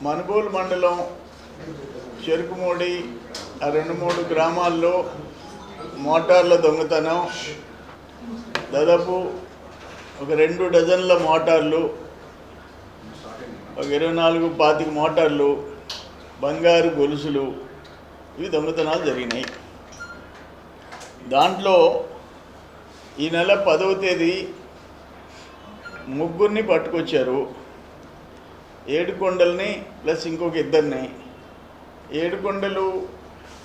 మనుబోలు మండలం చెరుకుమూడి ఆ 2-3 గ్రామాల్లో మోటార్ల దొంగతనం, దాదాపు ఒక 2 డజన్ల మోటార్లు, ఒక 24-25 మోటార్లు, బంగారు గొలుసులు, ఇవి దొంగతనాలు జరిగినాయి. దాంట్లో ఈ నెల 10వ తేదీ ముగ్గురిని పట్టుకొచ్చారు. ఏడుకొండల్ని ప్లస్ ఇంకొక ఇద్దరిని. ఏడుకొండలు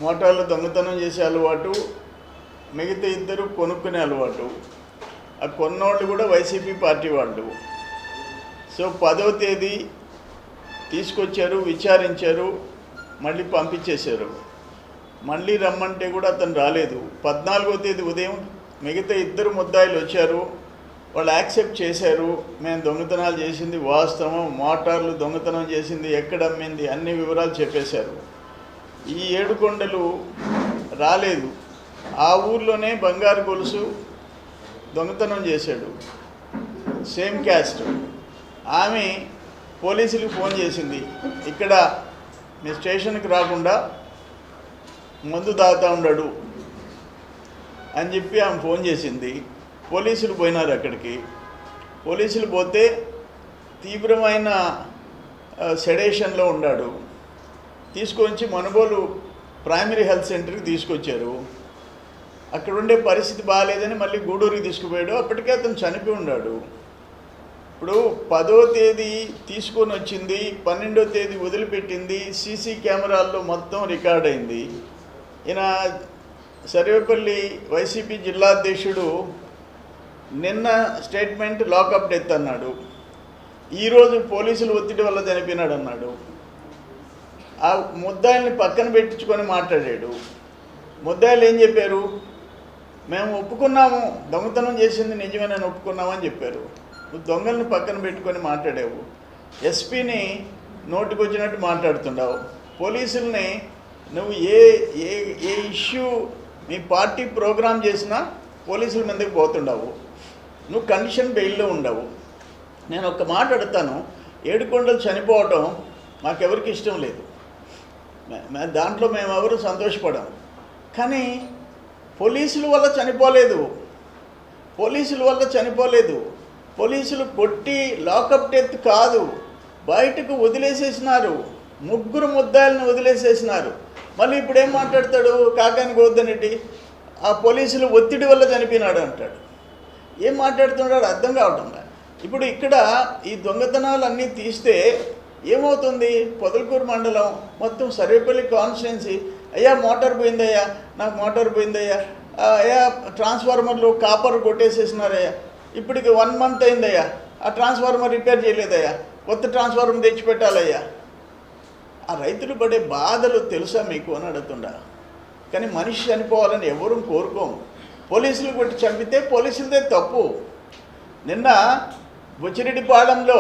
మోటార్లు దొంగతనం చేసే అలవాటు, మిగతా ఇద్దరు కొనుక్కునే అలవాటు. ఆ కొన్నోళ్ళు కూడా వైసీపీ పార్టీ వాళ్ళు. సో 10వ తేదీ తీసుకొచ్చారు, విచారించారు, మళ్ళీ పంపించేశారు. మళ్ళీ రమ్మంటే కూడా అతను రాలేదు. 14వ తేదీ ఉదయం మిగతా ఇద్దరు ముద్దాయిలు వచ్చారు. వాళ్ళు యాక్సెప్ట్ చేశారు, మేము దొంగతనాలు చేసింది వాస్తవం, మోటార్లు దొంగతనం చేసింది ఎక్కడ అమ్మింది అన్ని వివరాలు చెప్పేశారు. ఈ ఏడుకొండలు రాలేదు. ఆ ఊర్లోనే బంగారు గొలుసు దొంగతనం చేశాడు, సేమ్ క్యాస్ట్. ఆమె పోలీసులకు ఫోన్ చేసింది, ఇక్కడ మీ స్టేషన్కి రాకుండా మందు తాగుతూ ఉన్నాడు అని చెప్పి ఆమె ఫోన్ చేసింది. పోలీసులు పోయినారు అక్కడికి. పోలీసులు పోతే తీవ్రమైన సెడేషన్లో ఉన్నాడు. తీసుకొచ్చి మనుబోలు ప్రైమరీ హెల్త్ సెంటర్కి తీసుకొచ్చారు. అక్కడ ఉండే పరిస్థితి బాగాలేదని మళ్ళీ గూడూరుకి తీసుకుపోయాడు. అప్పటికే అతను చనిపోయి ఉన్నాడు. ఇప్పుడు 10వ తేదీ తీసుకొని వచ్చింది, 12వ తేదీ వదిలిపెట్టింది, సీసీ కెమెరాల్లో మొత్తం రికార్డ్ అయింది. ఈయన సర్వేపల్లి వైసీపీ జిల్లా అధ్యక్షుడు నిన్న స్టేట్మెంట్ లాకప్ డెత్ అన్నాడు. ఈరోజు పోలీసులు ఒత్తిడి వల్ల చనిపోయినాడు అన్నాడు. ఆ ముద్దాయిల్ని పక్కన పెట్టించుకొని మాట్లాడాడు. ముద్దాయిలు ఏం చెప్పారు? మేము ఒప్పుకున్నాము, దొంగతనం చేసింది నిజమేనని ఒప్పుకున్నామని చెప్పారు. నువ్వు దొంగల్ని పక్కన పెట్టుకొని మాట్లాడావు. ఎస్పీని నోటికొచ్చినట్టు మాట్లాడుతున్నావు. పోలీసుల్ని నువ్వు ఏ ఏ ఏ ఇష్యూ మీ పార్టీ ప్రోగ్రాం చేసినా పోలీసుల మీదకి పోతుండవు. నువ్వు కండిషన్ బెయిల్లో ఉండవు. నేను ఒక మాట అడుగుతాను, ఏడుకొండలు చనిపోవటం మాకెవరికి ఇష్టం లేదు, దాంట్లో మేమెవరు సంతోషపడాం. కానీ పోలీసుల వల్ల చనిపోలేదు. పోలీసులు కొట్టి లాకప్ డెత్ కాదు, బయటకు వదిలేసేసినారు. 3 ముద్దాయిలను వదిలేసేసినారు. మళ్ళీ ఇప్పుడు ఏం మాట్లాడతాడు? కాకాని గోవర్ధన్ రెడ్డి ఆ పోలీసులు ఒత్తిడి వల్ల చనిపోయినాడు అంటాడు. ఏం మాట్లాడుతున్నాడు అర్థం కావటం. ఇప్పుడు ఇక్కడ ఈ దొంగతనాలు అన్నీ తీస్తే ఏమవుతుంది? పొదలకూరు మండలం మొత్తం సర్వేపల్లి కాన్స్టిట్యున్సీ, అయ్యా మోటార్ పోయిందయ్యా, నాకు మోటార్ పోయిందయ్యా, అయ్యా ట్రాన్స్ఫార్మర్లు కాపర్ కొట్టేసేసినారయ్యా, ఇప్పటికి 1 మంత్ అయిందయ్యా, ఆ ట్రాన్స్ఫార్మర్ రిపేర్ చేయలేదయ్యా, కొత్త ట్రాన్స్ఫార్మర్ తెచ్చిపెట్టాలయ్యా. ఆ రైతులు పడే బాధలు తెలుసా మీకు అని అడుగుతుండా. కానీ మనిషి చనిపోవాలని ఎవరూ కోరుకోము. పోలీసులు కొట్టి చంపితే పోలీసులదే తప్పు. నిన్న బుచ్చిరెడ్డిపాళెంలో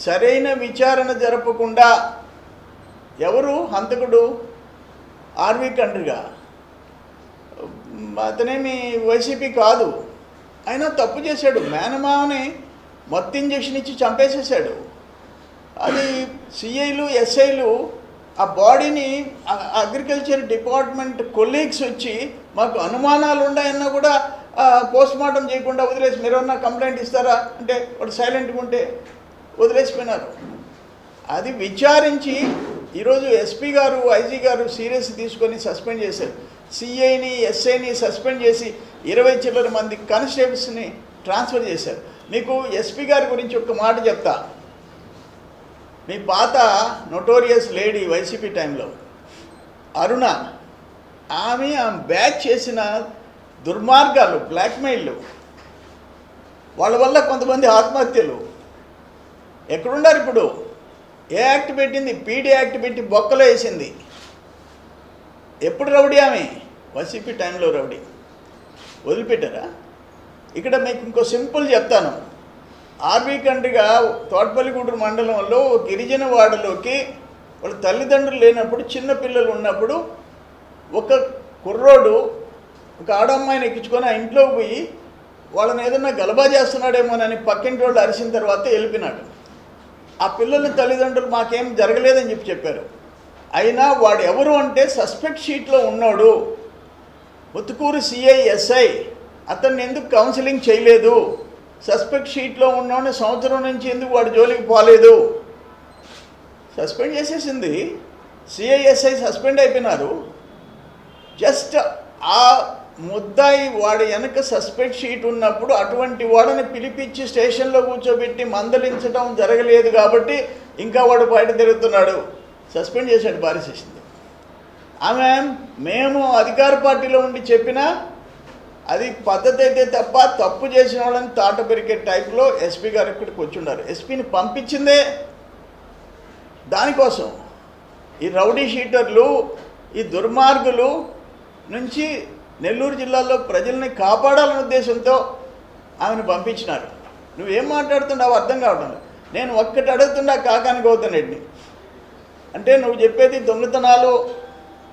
సరైన విచారణ జరపకుండా ఎవరు హంతకుడు? ఆర్వి కండ్రిగా. అతనేమి వైసీపీ కాదు, అయినా తప్పు చేశాడు. మేనమావని మత్తు ఇంజక్షన్ ఇచ్చి చంపేసేసాడు. అది సిఐలు ఎస్ఐలు ఆ బాడీని అగ్రికల్చర్ డిపార్ట్మెంట్ కొలీగ్స్ వచ్చి మాకు అనుమానాలు ఉన్నాయన్నా కూడా పోస్ట్మార్టం చేయకుండా వదిలేసి, మీరేమన్నా కంప్లైంట్ ఇస్తారా అంటే వాడు సైలెంట్గా ఉంటే వదిలేసిపోయినారు. అది విచారించి ఈరోజు ఎస్పీ గారు, ఐజీ గారు సీరియస్ తీసుకొని సస్పెండ్ చేశారు. సిఐని ఎస్ఐని సస్పెండ్ చేసి 20 చిల్లర మంది కానిస్టేబుల్స్ని ట్రాన్స్ఫర్ చేశారు. మీకు ఎస్పీ గారి గురించి ఒక మాట చెప్తా. మీ పాత నోటోరియస్ లేడీ వైసీపీ టైంలో అరుణ, ఆమె బ్యాచ్ చేసిన దుర్మార్గాలు, బ్లాక్మెయిల్లు, వాళ్ళ వల్ల కొంతమంది ఆత్మహత్యలు. ఎక్కడున్నారు ఇప్పుడు? ఏ యాక్ట్ పెట్టింది? పీడీ యాక్ట్ పెట్టి బొక్కలో వేసింది. ఎప్పుడు రౌడీ ఆమె? వైసీపీ టైంలో రౌడీ. వదిలిపెట్టారా? ఇక్కడ మీకు ఇంకో సింపుల్ చెప్తాను. ఆర్వి కండ్రిగా తోటపల్లిగూడూరు మండలంలో గిరిజన వాడలోకి వాళ్ళ తల్లిదండ్రులు లేనప్పుడు, చిన్నపిల్లలు ఉన్నప్పుడు ఒక కుర్రోడు ఒక ఆడమ్మాయిని ఎక్కించుకొని ఆ ఇంట్లోకి పోయి వాళ్ళని ఏదన్నా గలబా చేస్తున్నాడేమోనని పక్కింటి వాళ్ళు అరిసిన తర్వాత వెళ్ళిపోయినాడు. ఆ పిల్లల తల్లిదండ్రులు మాకేం జరగలేదని చెప్పారు. అయినా వాడు ఎవరు అంటే సస్పెక్ట్ షీట్లో ఉన్నాడు, ముత్తుకూరు సిఐ ఎస్ఐ, అతన్ని ఎందుకు కౌన్సిలింగ్ చేయలేదు, సస్పెక్ట్ షీట్లో ఉన్నవాడిని సంవత్సరం నుంచి ఎందుకు వాడి జోలికి పోలేదు. సస్పెండ్ చేసేసింది, సిఐఎస్ఐ సస్పెండ్ అయిపోయినారు. జస్ట్ ఆ ముద్దాయి వాడి వెనక సస్పెక్ట్ షీట్ ఉన్నప్పుడు అటువంటి వాడిని పిలిపించి స్టేషన్లో కూర్చోబెట్టి మందలించడం జరగలేదు కాబట్టి ఇంకా వాడు బయట తిరుగుతున్నాడు. సస్పెండ్ చేశాడు, పారేసేసింది. ఆమె మేము అధికార పార్టీలో ఉండి చెప్పినా అది పద్ధతి అయితే తప్ప తప్పు చేసిన వాళ్ళని తాట పెరిగే టైప్లో ఎస్పీ గారు ఇక్కడికి వచ్చి ఉన్నారు. ఎస్పీని పంపించిందే దానికోసం. ఈ రౌడీ షీటర్లు, ఈ దుర్మార్గులు నుంచి నెల్లూరు జిల్లాలో ప్రజల్ని కాపాడాలనే ఉద్దేశంతో ఆమెను పంపించినారు. నువ్వేం మాట్లాడుతున్నావు అర్థం కావడం. నేను ఒక్కటి అడుగుతున్నా కాకాని గౌతమ్ రెడ్డిని, అంటే నువ్వు చెప్పేది దొంగతనాలు,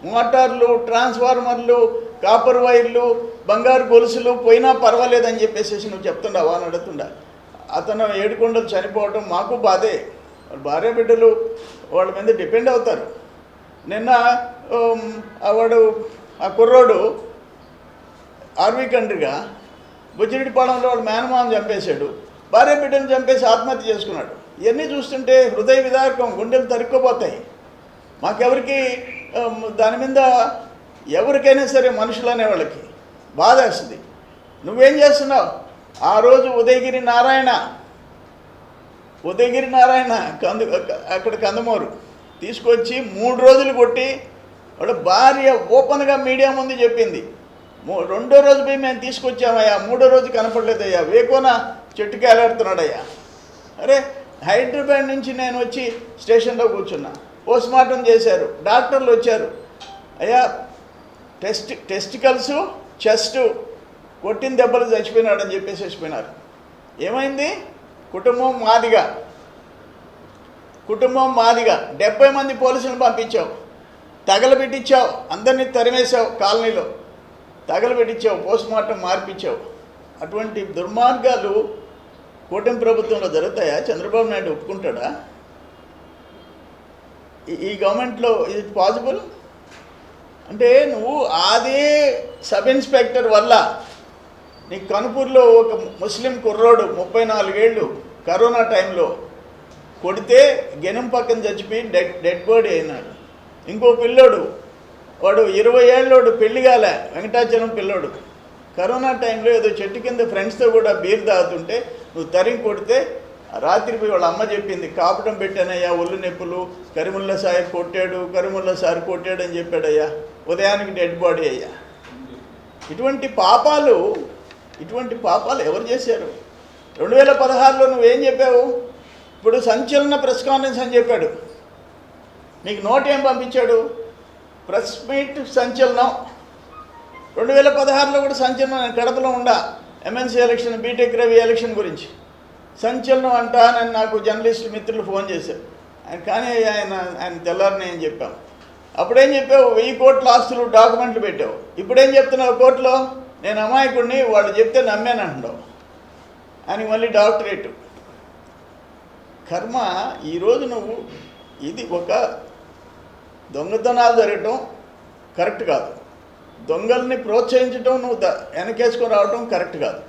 మోటార్లు, ట్రాన్స్ఫార్మర్లు, కాపర్ వైర్లు, బంగారు గొలుసులు పోయినా పర్వాలేదని చెప్పేసి నువ్వు చెప్తున్నావా అని అడుగుతుండా. అతను ఏడుకొండలు చనిపోవటం మాకు బాధే. భార్య బిడ్డలు వాళ్ళ మీద డిపెండ్ అవుతారు. నిన్న వాడు ఆ కుర్రోడు ఆర్వీ కండ్రిగా బుచ్చిరెడ్డిపాళెంలో వాడు మేనమామని చంపేశాడు, భార్య బిడ్డను చంపేసి ఆత్మహత్య చేసుకున్నాడు. ఇవన్నీ చూస్తుంటే హృదయ విదారకం, గుండెలు తరుక్కుపోతాయి. మాకెవరికి దాని మీద ఎవరికైనా సరే మనుషులు అనేవాళ్ళకి బాధ వేస్తుంది. నువ్వేం చేస్తున్నావు? ఆ రోజు ఉదయగిరి నారాయణ అక్కడ కందమూరు తీసుకొచ్చి 3 రోజులు కొట్టి వాళ్ళ భార్య ఓపెన్గా మీడియా ముందు చెప్పింది. 2వ రోజు పోయి మేము తీసుకొచ్చామయ్యా, 3వ రోజు కనపడలేదయ్యా, వేకోన చెట్టుకి ఎలాడుతున్నాడయ్యా. అరే హైదరాబాద్ నుంచి నేను వచ్చి స్టేషన్లో కూర్చున్నా, పోస్ట్మార్టం చేశారు, డాక్టర్లు వచ్చారు, అయ్యా టెస్టికల్స్ చెస్ట్ కొట్టిన దెబ్బలు చచ్చిపోయినాడని చెప్పేసి చచ్చిపోయినారు. ఏమైంది? కుటుంబం మాదిగా 70 మంది పోలీసులను పంపించావు, తగలబెట్టించావు, అందరినీ తరిమేశావు, కాలనీలో తగలబెట్టించావు, పోస్ట్మార్టం మార్పించావు. అటువంటి దుర్మార్గాలు కూటమి ప్రభుత్వంలో జరుగుతాయా? చంద్రబాబు నాయుడు ఒప్పుకుంటాడా? ఈ గవర్నమెంట్లో ఇది పాసిబుల్? అంటే నువ్వు అదే సబ్ ఇన్స్పెక్టర్ వల్ల నీ కనుపూర్లో ఒక ముస్లిం కుర్రోడు 34 ఏళ్ళు కరోనా టైంలో కొడితే గెనం పక్కన చచ్చిపోయి డెడ్ బాడీ అయినాడు. ఇంకో పిల్లోడు వాడు 20 ఏళ్ళోడు, పెళ్లి కాలే, వెంకటాచలం పిల్లోడు, కరోనా టైంలో ఏదో చెట్టు కింద ఫ్రెండ్స్తో కూడా బీర్ తాగుతుంటే నువ్వు తరిగి కొడితే రాత్రి పోయి వాళ్ళ అమ్మ చెప్పింది, కాపటం పెట్టానయ్యా, ఒళ్ళు నొప్పులు, కరీముల్లా సార్ కొట్టాడు అని చెప్పాడయ్యా, ఉదయానికి డెడ్ బాడీ అయ్యా. ఇటువంటి పాపాలు ఎవరు చేశారు? 2016లో నువ్వేం చెప్పావు? ఇప్పుడు సంచలన ప్రెస్ కాన్ఫరెన్స్ అని చెప్పాడు, నీకు నోట్ ఏం పంపించాడు? ప్రెస్ మీట్ సంచలనం. 2016లో కూడా సంచలనం. నేను కడపలో ఉండా, MNC election, B Tech Ravi election గురించి సంచలనం అంట. నేను నాకు జర్నలిస్ట్ మిత్రులు ఫోన్ చేశారు, కానీ ఆయన తెల్లారని ఏం చెప్పాం. అప్పుడేం చెప్పావు? 1000 కోట్ల ఆస్తులు డాక్యుమెంట్లు పెట్టావు. ఇప్పుడేం చెప్తున్నావు కోర్టులో? నేను అమాయకుడిని, వాళ్ళు చెప్తే నమ్మానంటున్నావు. ఆయనకి మళ్ళీ డాక్టరేటు. కర్మ. ఈరోజు నువ్వు ఇది ఒక దొంగతనాలు జరగటం కరెక్ట్ కాదు, దొంగల్ని ప్రోత్సహించడం, నువ్వు వెనకేసుకొని రావటం కరెక్ట్ కాదు.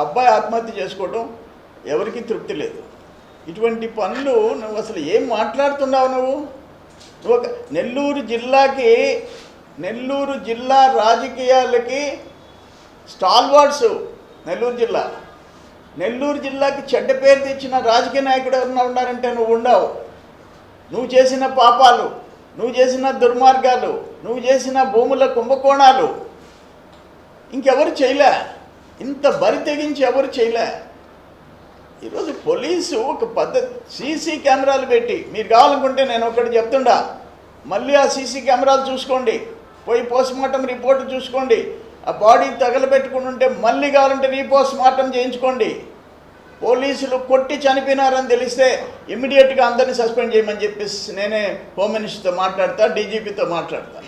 అబ్బాయి ఆత్మహత్య చేసుకోవటం ఎవరికి తృప్తి లేదు. ఇటువంటి పనులు నువ్వు అసలు ఏం మాట్లాడుతున్నావు? నువ్వు ఒక నెల్లూరు జిల్లా రాజకీయాలకి స్టాల్వార్డ్స్. నెల్లూరు జిల్లాకి చెడ్డ పేరు తెచ్చిన రాజకీయ నాయకుడు ఎవరన్నా ఉన్నారంటే నువ్వు ఉండవు. నువ్వు చేసిన పాపాలు, నువ్వు చేసిన దుర్మార్గాలు, నువ్వు చేసిన భూముల కుంభకోణాలు ఇంకెవరు చేయలే. ఇంత బరి తెగించి ఎవరు చేయలే. ఈరోజు పోలీసు ఒక పద్ధతి, సీసీ కెమెరాలు పెట్టి, మీరు కావాలనుకుంటే నేను ఒకటి చెప్తుండా, మళ్ళీ ఆ సీసీ కెమెరాలు చూసుకోండి, పోయి పోస్ట్మార్టం రిపోర్ట్ చూసుకోండి. ఆ బాడీ తగలబెట్టుకుని ఉంటే మళ్ళీ కావాలంటే రీపోస్ట్మార్టం చేయించుకోండి. పోలీసులు కొట్టి చనిపోయినారని తెలిస్తే ఇమ్మీడియట్గా అందరినీ సస్పెండ్ చేయమని చెప్పేసి నేనే హోమ్ మినిస్టర్తో మాట్లాడతా, డీజీపీతో మాట్లాడతా.